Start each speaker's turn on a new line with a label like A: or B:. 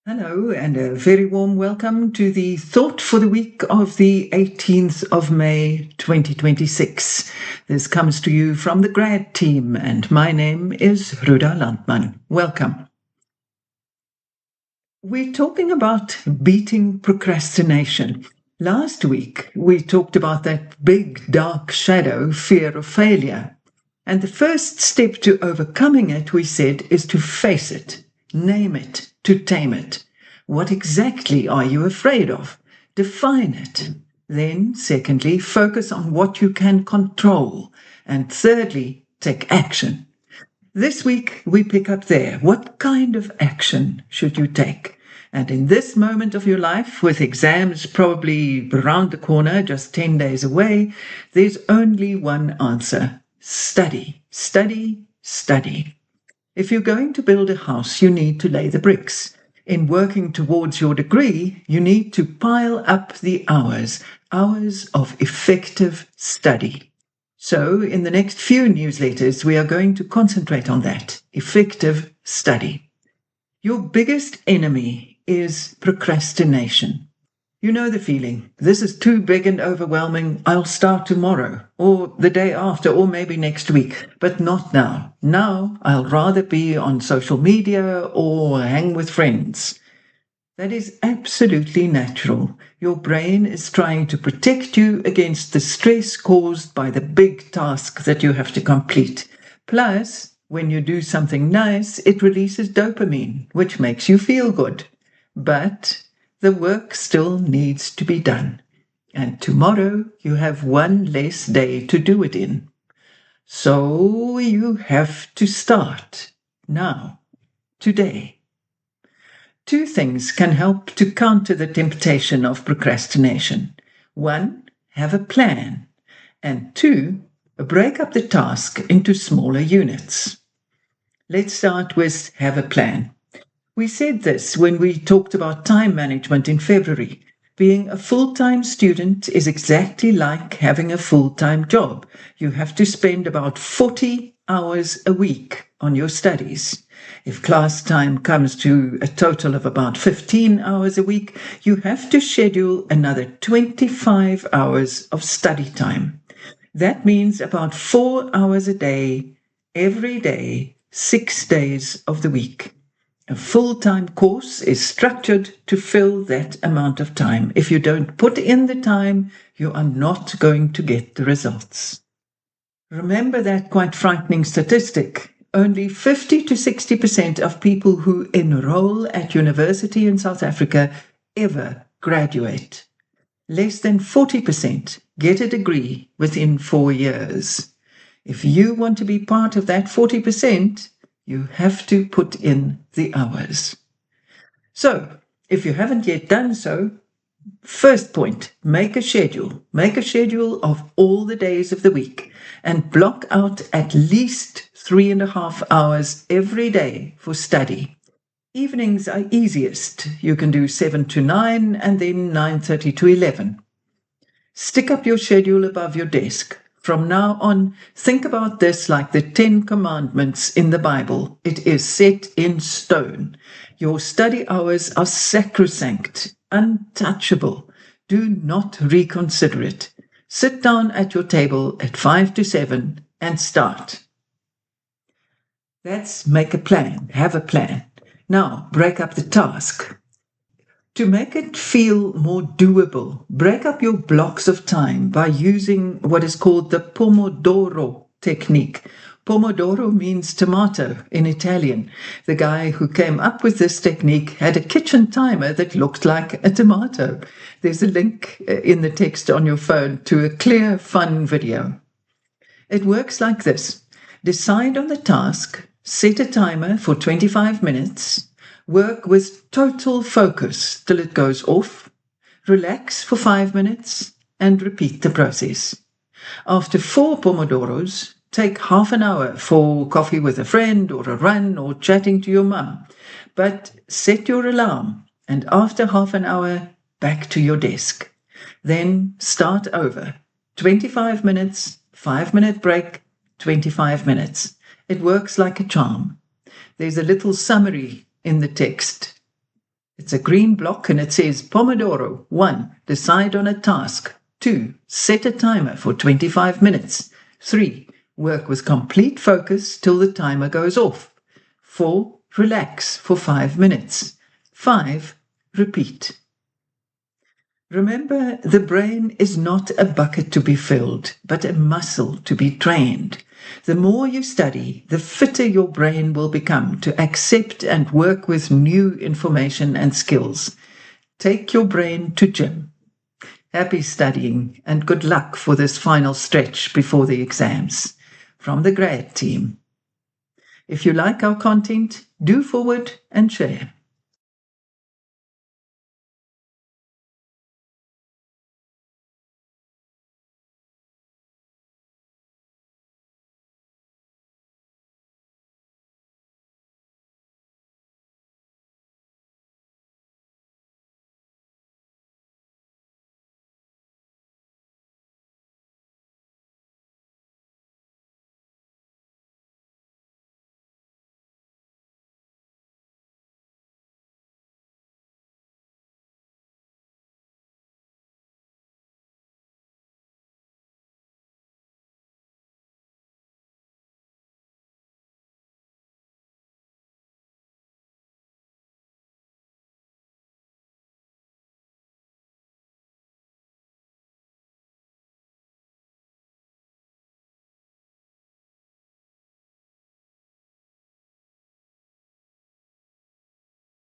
A: Hello, and a very warm welcome to the Thought for the week of the 18th of May 2026. This comes to you from the grad team, and my name is Ruda Landman. Welcome. We're talking about beating procrastination. Last week, we talked about that big dark shadow, fear of failure. And the first step to overcoming it, we said, is to face it, name it, to tame it. What exactly are you afraid of? Define it. Then, secondly, focus on what you can control. And thirdly, take action. This week, we pick up there. What kind of action should you take? And in this moment of your life, with exams probably around the corner, just 10 days away, there's only one answer. Study, study, study. If you're going to build a house, you need to lay the bricks. In working towards your degree, you need to pile up the hours of effective study. So, in the next few newsletters, we are going to concentrate on that effective study. Your biggest enemy is procrastination. You know the feeling. This is too big and overwhelming. I'll start tomorrow, or the day after, or maybe next week, but not now. Now, I'll rather be on social media or hang with friends. That is absolutely natural. Your brain is trying to protect you against the stress caused by the big task that you have to complete. Plus, when you do something nice, it releases dopamine, which makes you feel good. But the work still needs to be done. And tomorrow you have one less day to do it in. So you have to start now, today. Two things can help to counter the temptation of procrastination. One, have a plan. And two, break up the task into smaller units. Let's start with have a plan. We said this when we talked about time management in February. Being a full-time student is exactly like having a full-time job. You have to spend about 40 hours a week on your studies. If class time comes to a total of about 15 hours a week, you have to schedule another 25 hours of study time. That means about 4 hours a day, every day, 6 days of the week. A full-time course is structured to fill that amount of time. If you don't put in the time, you are not going to get the results. Remember that quite frightening statistic. Only 50 to 60% of people who enroll at university in South Africa ever graduate. Less than 40% get a degree within 4 years. If you want to be part of that 40%, you have to put in the hours. So, if you haven't yet done so, first point, make a schedule. Make a schedule of all the days of the week and block out at least 3.5 hours every day for study. Evenings are easiest. You can do 7 to 9 and then 9:30 to 11. Stick up your schedule above your desk. From now on, think about this like the 10 Commandments in the Bible. It is set in stone. Your study hours are sacrosanct, untouchable. Do not reconsider it. Sit down at your table at 5 to 7 and start. That's make a plan, have a plan. Now, break up the task. To make it feel more doable, break up your blocks of time by using what is called the Pomodoro technique. Pomodoro means tomato in Italian. The guy who came up with this technique had a kitchen timer that looked like a tomato. There's a link in the text on your phone to a clear, fun video. It works like this. Decide on the task, set a timer for 25 minutes, work with total focus till it goes off, relax for 5 minutes, and repeat the process. After 4 Pomodoros, take half an hour for coffee with a friend or a run or chatting to your mum. But set your alarm, and after half an hour, back to your desk. Then start over. 25 minutes, 5-minute break, 25 minutes. It works like a charm. There's a little summary in the text. It's a green block and it says Pomodoro. 1. Decide on a task. 2. Set a timer for 25 minutes. 3. Work with complete focus till the timer goes off. 4. Relax for 5 minutes. 5. Repeat. Remember, the brain is not a bucket to be filled, but a muscle to be trained. The more you study, the fitter your brain will become to accept and work with new information and skills. Take your brain to gym. Happy studying and good luck for this final stretch before the exams. From the grad team. If you like our content, do forward and share.